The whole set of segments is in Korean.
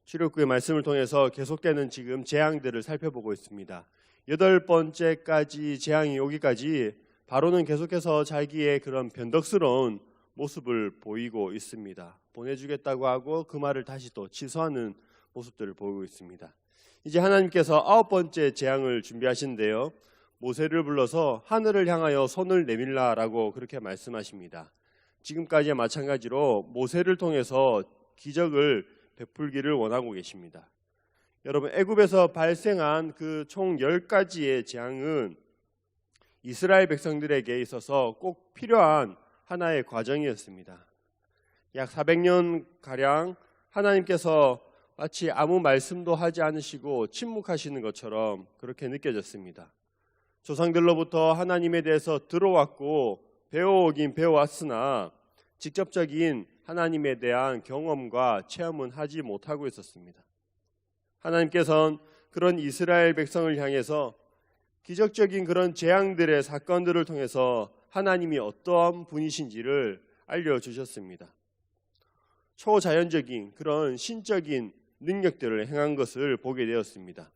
출애굽기의 말씀을 통해서 계속되는 지금 재앙들을 살펴보고 있습니다. 8번째까지 재앙이 오기까지 바로는 계속해서 자기의 그런 변덕스러운 모습을 보이고 있습니다. 보내주겠다고 하고 그 말을 다시 또 취소하는 모습들을 보이고 있습니다. 이제 하나님께서 9번째 재앙을 준비하신데요. 모세를 불러서 하늘을 향하여 손을 내밀라라고 그렇게 말씀하십니다. 지금까지와 마찬가지로 모세를 통해서 기적을 베풀기를 원하고 계십니다. 여러분, 애굽에서 발생한 그 총 10가지의 재앙은 이스라엘 백성들에게 있어서 꼭 필요한 하나의 과정이었습니다. 약 400년가량 하나님께서 마치 아무 말씀도 하지 않으시고 침묵하시는 것처럼 그렇게 느껴졌습니다. 조상들로부터 하나님에 대해서 들어왔고 배워오긴 배워왔으나 직접적인 하나님에 대한 경험과 체험은 하지 못하고 있었습니다. 하나님께서는 그런 이스라엘 백성을 향해서 기적적인 그런 재앙들의 사건들을 통해서 하나님이 어떠한 분이신지를 알려주셨습니다. 초자연적인 그런 신적인 능력들을 행한 것을 보게 되었습니다.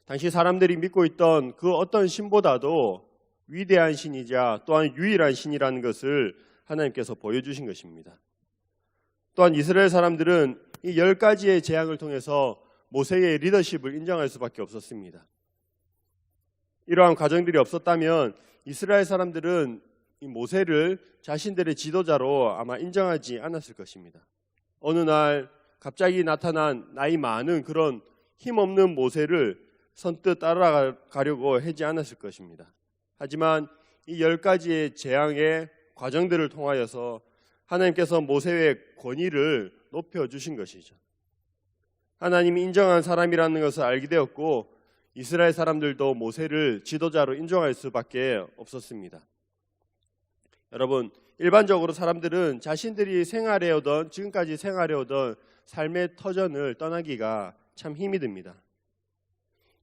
당시 사람들이 믿고 있던 그 어떤 신보다도 위대한 신이자 또한 유일한 신이라는 것을 하나님께서 보여주신 것입니다. 또한 이스라엘 사람들은 이 10가지의 재앙을 통해서 모세의 리더십을 인정할 수밖에 없었습니다. 이러한 과정들이 없었다면 이스라엘 사람들은 이 모세를 자신들의 지도자로 아마 인정하지 않았을 것입니다. 어느 날 갑자기 나타난 나이 많은 그런 힘없는 모세를 선뜻 따라가려고 하지 않았을 것입니다. 하지만 이 10가지의 재앙의 과정들을 통하여서 하나님께서 모세의 권위를 높여주신 것이죠. 하나님이 인정한 사람이라는 것을 알게 되었고 이스라엘 사람들도 모세를 지도자로 인정할 수밖에 없었습니다. 여러분, 일반적으로 사람들은 자신들이 지금까지 생활해오던 삶의 터전을 떠나기가 참 힘이 듭니다.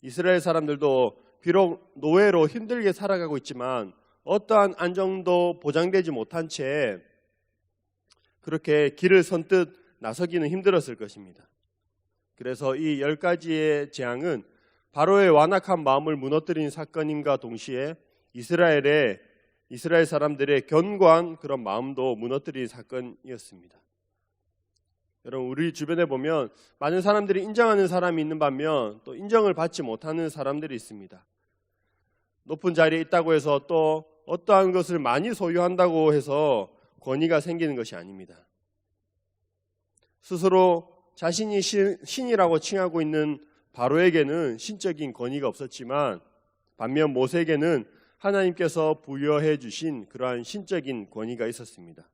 이스라엘 사람들도 비록 노예로 힘들게 살아가고 있지만 어떠한 안정도 보장되지 못한 채 그렇게 길을 선뜻 나서기는 힘들었을 것입니다. 그래서 이 10가지의 재앙은 바로의 완악한 마음을 무너뜨린 사건임과 동시에 이스라엘 사람들의 견고한 그런 마음도 무너뜨린 사건이었습니다. 여러분, 우리 주변에 보면 많은 사람들이 인정하는 사람이 있는 반면 또 인정을 받지 못하는 사람들이 있습니다. 높은 자리에 있다고 해서 또 어떠한 것을 많이 소유한다고 해서 권위가 생기는 것이 아닙니다. 스스로 자신이 신이라고 칭하고 있는 바로에게는 신적인 권위가 없었지만 반면 모세에게는 하나님께서 부여해 주신 그러한 신적인 권위가 있었습니다.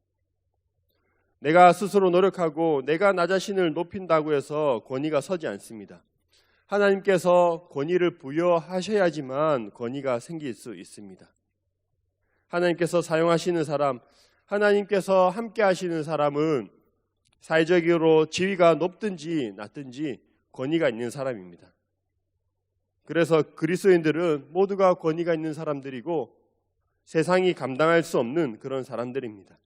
내가 스스로 노력하고 내가 나 자신을 높인다고 해서 권위가 서지 않습니다. 하나님께서 권위를 부여하셔야지만 권위가 생길 수 있습니다. 하나님께서 사용하시는 사람, 하나님께서 함께 하시는 사람은 사회적으로 지위가 높든지 낮든지 권위가 있는 사람입니다. 그래서 그리스도인들은 모두가 권위가 있는 사람들이고 세상이 감당할 수 없는 그런 사람들입니다.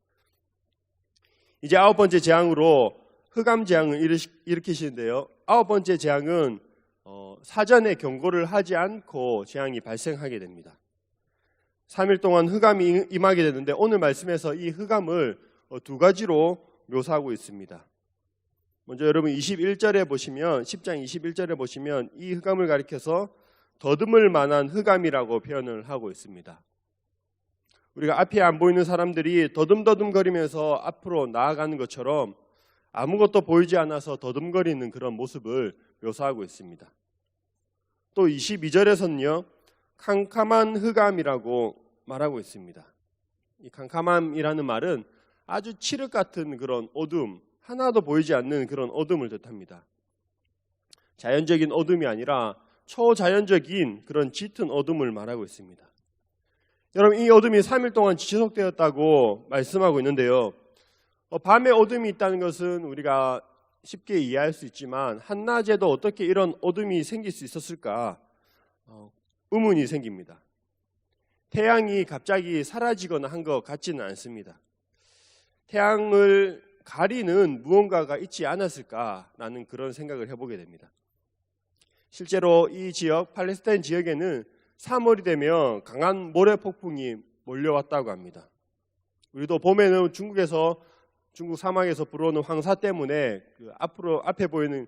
이제 9번째 재앙으로 흑암 재앙을 일으키시는데요. 9번째 재앙은 사전에 경고를 하지 않고 재앙이 발생하게 됩니다. 3일 동안 흑암이 임하게 되는데 오늘 말씀에서 이 흑암을 2가지로 묘사하고 있습니다. 먼저 여러분 21절에 보시면 10장 21절에 보시면 이 흑암을 가리켜서 더듬을 만한 흑암이라고 표현을 하고 있습니다. 우리가 앞이 안 보이는 사람들이 더듬더듬거리면서 앞으로 나아가는 것처럼 아무것도 보이지 않아서 더듬거리는 그런 모습을 묘사하고 있습니다. 또 22절에서는요. 캄캄한 흑암이라고 말하고 있습니다. 이 캄캄함이라는 말은 아주 칠흑 같은 그런 어둠, 하나도 보이지 않는 그런 어둠을 뜻합니다. 자연적인 어둠이 아니라 초자연적인 그런 짙은 어둠을 말하고 있습니다. 여러분, 이 어둠이 3일 동안 지속되었다고 말씀하고 있는데요. 밤에 어둠이 있다는 것은 우리가 쉽게 이해할 수 있지만 한낮에도 어떻게 이런 어둠이 생길 수 있었을까 의문이 생깁니다. 태양이 갑자기 사라지거나 한 것 같지는 않습니다. 태양을 가리는 무언가가 있지 않았을까라는 그런 생각을 해보게 됩니다. 실제로 이 지역, 팔레스타인 지역에는 3월이 되면 강한 모래 폭풍이 몰려왔다고 합니다. 우리도 봄에는 중국 사막에서 불어오는 황사 때문에 앞에 보이는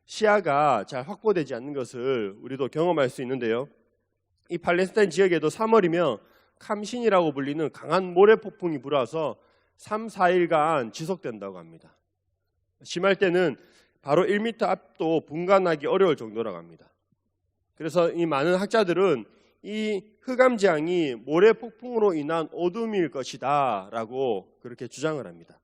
시야가 잘 확보되지 않는 것을 우리도 경험할 수 있는데요. 이 팔레스타인 지역에도 3월이면 캄신이라고 불리는 강한 모래 폭풍이 불어와서 3, 4일간 지속된다고 합니다. 심할 때는 바로 1m 앞도 분간하기 어려울 정도라고 합니다. 그래서 이 많은 학자들은 이 흑암재앙이 모래 폭풍으로 인한 어둠일 것이다 라고 그렇게 주장을 합니다.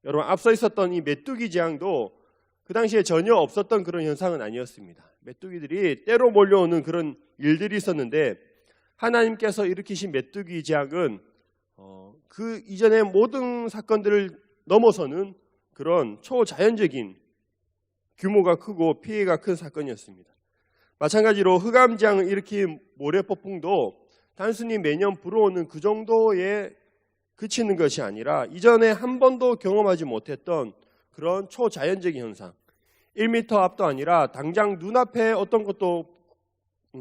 여러분, 앞서 있었던 이 메뚜기 재앙도 그 당시에 전혀 없었던 그런 현상은 아니었습니다. 메뚜기들이 때로 몰려오는 그런 일들이 있었는데 하나님께서 일으키신 메뚜기 재앙은 그 이전의 모든 사건들을 넘어서는 그런 초자연적인 규모가 크고 피해가 큰 사건이었습니다. 마찬가지로 흑암재앙을 일으킨 모래폭풍도 단순히 매년 불어오는 그 정도에 그치는 것이 아니라 이전에 한 번도 경험하지 못했던 그런 초자연적인 현상, 1m 앞도 아니라 당장 눈앞에 어떤 것도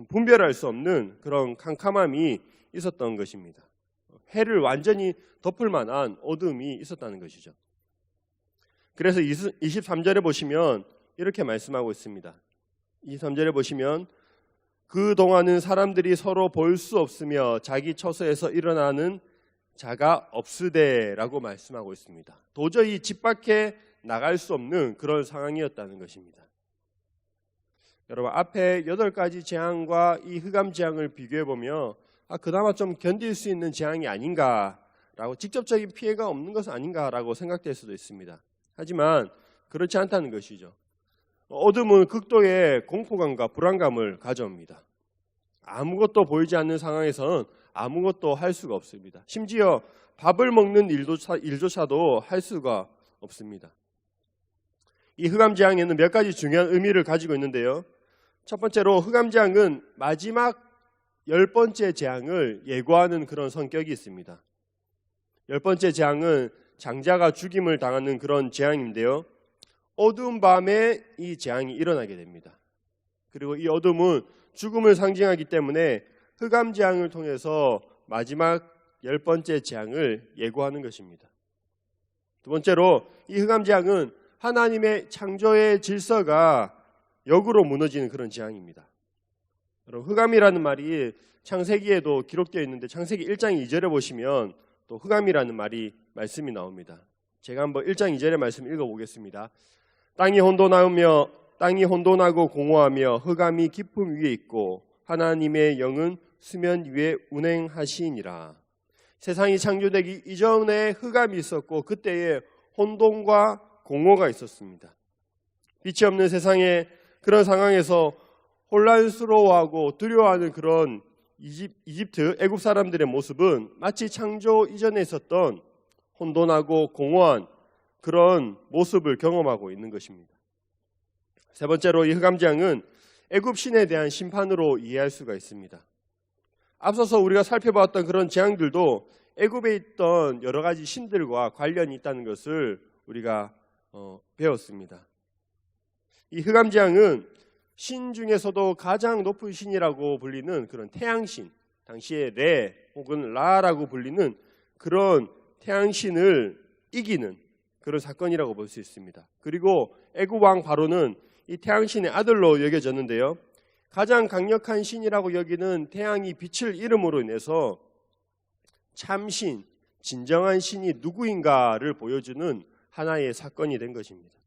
분별할 수 없는 그런 캄캄함이 있었던 것입니다. 해를 완전히 덮을 만한 어둠이 있었다는 것이죠. 그래서 23절에 보시면 이렇게 말씀하고 있습니다. 23절에 보시면 그동안은 사람들이 서로 볼 수 없으며 자기 처소에서 일어나는 자가 없으되라고 말씀하고 있습니다. 도저히 집 밖에 나갈 수 없는 그런 상황이었다는 것입니다. 여러분, 앞에 8가지 재앙과 이 흑암 재앙을 비교해 보면 그나마 좀 견딜 수 있는 재앙이 아닌가라고, 직접적인 피해가 없는 것은 아닌가라고 생각될 수도 있습니다. 하지만 그렇지 않다는 것이죠. 어둠은 극도의 공포감과 불안감을 가져옵니다. 아무것도 보이지 않는 상황에서는 아무것도 할 수가 없습니다. 심지어 밥을 먹는 일조차도 할 수가 없습니다. 이 흑암재앙에는 몇 가지 중요한 의미를 가지고 있는데요. 첫 번째로 흑암재앙은 마지막 10번째 재앙을 예고하는 그런 성격이 있습니다. 10번째 재앙은 장자가 죽임을 당하는 그런 재앙인데요. 어두운 밤에 이 재앙이 일어나게 됩니다. 그리고 이 어둠은 죽음을 상징하기 때문에 흑암재앙을 통해서 마지막 10번째 재앙을 예고하는 것입니다. 두 번째로 이 흑암재앙은 하나님의 창조의 질서가 역으로 무너지는 그런 재앙입니다. 여러분, 흑암이라는 말이 창세기에도 기록되어 있는데 창세기 1장 2절에 보시면 또 흑암이라는 말씀이 나옵니다. 제가 한번 1장 2절의 말씀 읽어보겠습니다. 땅이 혼돈하고 공허하며 흑암이 깊음 위에 있고 하나님의 영은 수면 위에 운행하시니라. 세상이 창조되기 이전에 흑암이 있었고 그때에 혼돈과 공허가 있었습니다. 빛이 없는 세상에 그런 상황에서 혼란스러워하고 두려워하는 그런 이집트, 애굽 사람들의 모습은 마치 창조 이전에 있었던 혼돈하고 공허한 그런 모습을 경험하고 있는 것입니다. 세 번째로 이 흑암재앙은 애굽 신에 대한 심판으로 이해할 수가 있습니다. 앞서서 우리가 살펴봤던 그런 재앙들도 애굽에 있던 여러 가지 신들과 관련이 있다는 것을 우리가 배웠습니다. 이 흑암재앙은 신 중에서도 가장 높은 신이라고 불리는 그런 태양신, 당시에 레 혹은 라라고 불리는 그런 태양신을 이기는 그런 사건이라고 볼 수 있습니다. 그리고 애굽 왕 바로는 이 태양신의 아들로 여겨졌는데요. 가장 강력한 신이라고 여기는 태양이 빛을 잃음으로 인해서 참신, 진정한 신이 누구인가를 보여주는 하나의 사건이 된 것입니다.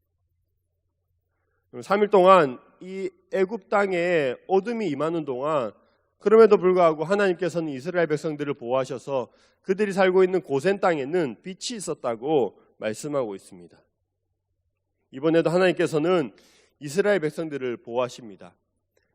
3일 동안 이 애굽 땅에 어둠이 임하는 동안 그럼에도 불구하고 하나님께서는 이스라엘 백성들을 보호하셔서 그들이 살고 있는 고센 땅에는 빛이 있었다고 말씀하고 있습니다. 이번에도 하나님께서는 이스라엘 백성들을 보호하십니다.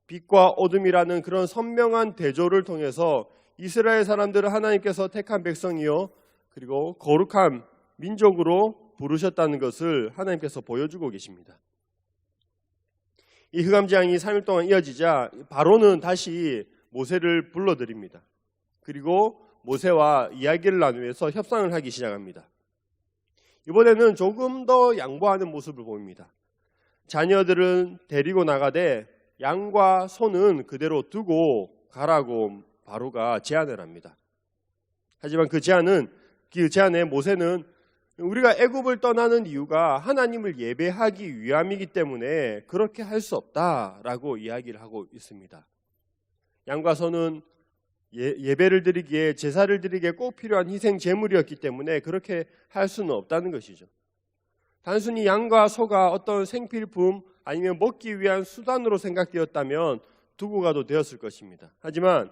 빛과 어둠이라는 그런 선명한 대조를 통해서 이스라엘 사람들을 하나님께서 택한 백성이요 그리고 거룩한 민족으로 부르셨다는 것을 하나님께서 보여주고 계십니다. 이 흑암재앙이 3일 동안 이어지자 바로는 다시 모세를 불러들입니다. 그리고 모세와 이야기를 나누면서 협상을 하기 시작합니다. 이번에는 조금 더 양보하는 모습을 보입니다. 자녀들은 데리고 나가되 양과 소는 그대로 두고 가라고 바로가 제안을 합니다. 하지만 그 제안에 모세는 우리가 애굽을 떠나는 이유가 하나님을 예배하기 위함이기 때문에 그렇게 할 수 없다라고 이야기를 하고 있습니다. 양과 소는 예배를 드리기에, 제사를 드리기에 꼭 필요한 희생 제물이었기 때문에 그렇게 할 수는 없다는 것이죠. 단순히 양과 소가 어떤 생필품 아니면 먹기 위한 수단으로 생각되었다면 두고 가도 되었을 것입니다. 하지만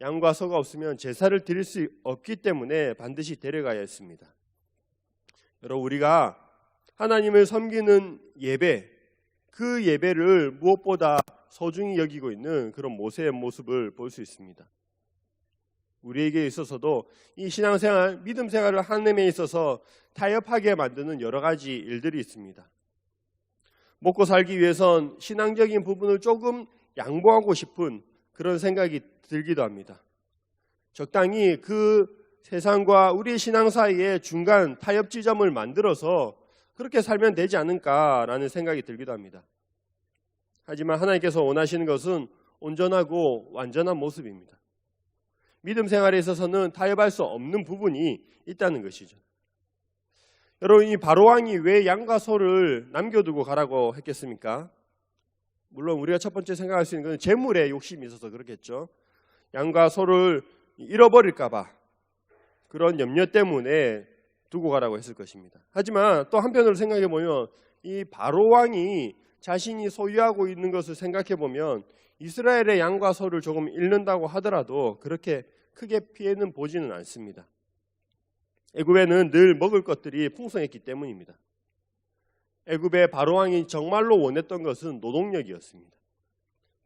양과 소가 없으면 제사를 드릴 수 없기 때문에 반드시 데려가야 했습니다. 여러분, 우리가 하나님을 섬기는 예배, 그 예배를 무엇보다 소중히 여기고 있는 그런 모세의 모습을 볼 수 있습니다. 우리에게 있어서도 이 신앙생활, 믿음 생활을 하나님에 있어서 타협하게 만드는 여러 가지 일들이 있습니다. 먹고 살기 위해선 신앙적인 부분을 조금 양보하고 싶은 그런 생각이 들기도 합니다. 적당히 그 세상과 우리의 신앙 사이에 중간 타협 지점을 만들어서 그렇게 살면 되지 않을까라는 생각이 들기도 합니다. 하지만 하나님께서 원하시는 것은 온전하고 완전한 모습입니다. 믿음 생활에 있어서는 타협할 수 없는 부분이 있다는 것이죠. 여러분, 이 바로왕이 왜 양과 소를 남겨두고 가라고 했겠습니까? 물론 우리가 첫 번째 생각할 수 있는 것은 재물에 욕심이 있어서 그렇겠죠. 양과 소를 잃어버릴까 봐 그런 염려 때문에 두고 가라고 했을 것입니다. 하지만 또 한편으로 생각해 보면 이 바로왕이 자신이 소유하고 있는 것을 생각해 보면 이스라엘의 양과 소를 조금 잃는다고 하더라도 그렇게 크게 피해는 보지는 않습니다. 애굽에는 늘 먹을 것들이 풍성했기 때문입니다. 애굽의 바로왕이 정말로 원했던 것은 노동력이었습니다.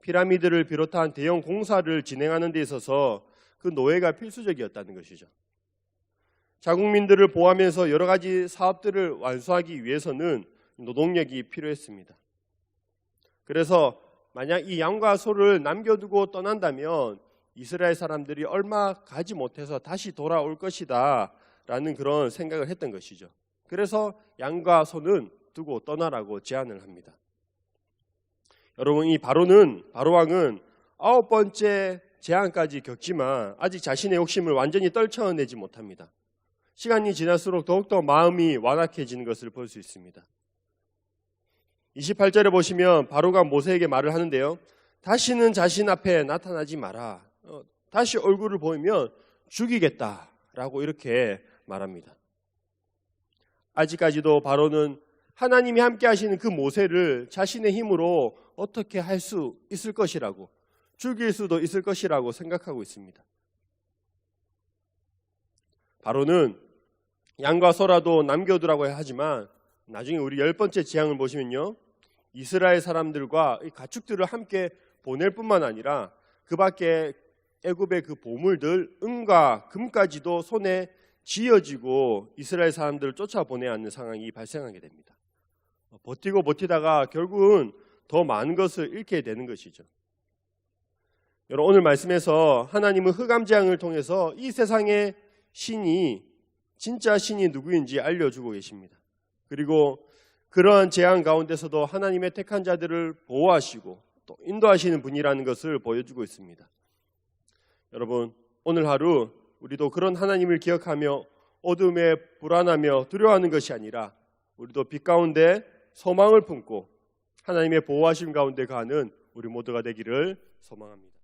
피라미드를 비롯한 대형 공사를 진행하는 데 있어서 그 노예가 필수적이었다는 것이죠. 자국민들을 보호하면서 여러 가지 사업들을 완수하기 위해서는 노동력이 필요했습니다. 그래서 만약 이 양과 소를 남겨두고 떠난다면 이스라엘 사람들이 얼마 가지 못해서 다시 돌아올 것이다 라는 그런 생각을 했던 것이죠. 그래서 양과 소는 두고 떠나라고 제안을 합니다. 여러분, 이 바로왕은 9번째 제안까지 겪지만 아직 자신의 욕심을 완전히 떨쳐내지 못합니다. 시간이 지날수록 더욱더 마음이 완악해지는 것을 볼 수 있습니다. 28절에 보시면 바로가 모세에게 말을 하는데요. 다시는 자신 앞에 나타나지 마라. 다시 얼굴을 보이면 죽이겠다라고 이렇게 말합니다. 아직까지도 바로는 하나님이 함께 하시는 그 모세를 자신의 힘으로 어떻게 할 수 있을 것이라고, 죽일 수도 있을 것이라고 생각하고 있습니다. 바로는 양과 소라도 남겨두라고 하지만 나중에 우리 10번째 지향을 보시면요, 이스라엘 사람들과 이 가축들을 함께 보낼 뿐만 아니라 그 밖에 애굽의 그 보물들, 은과 금까지도 손에 쥐어지고 이스라엘 사람들을 쫓아보내야 하는 상황이 발생하게 됩니다. 버티다가 결국은 더 많은 것을 잃게 되는 것이죠. 여러분, 오늘 말씀에서 하나님은 흑암 재앙을 통해서 이 세상의 신이, 진짜 신이 누구인지 알려주고 계십니다. 그리고 그러한 재앙 가운데서도 하나님의 택한 자들을 보호하시고 또 인도하시는 분이라는 것을 보여주고 있습니다. 여러분, 오늘 하루 우리도 그런 하나님을 기억하며 어둠에 불안하며 두려워하는 것이 아니라 우리도 빛 가운데 소망을 품고 하나님의 보호하심 가운데 가는 우리 모두가 되기를 소망합니다.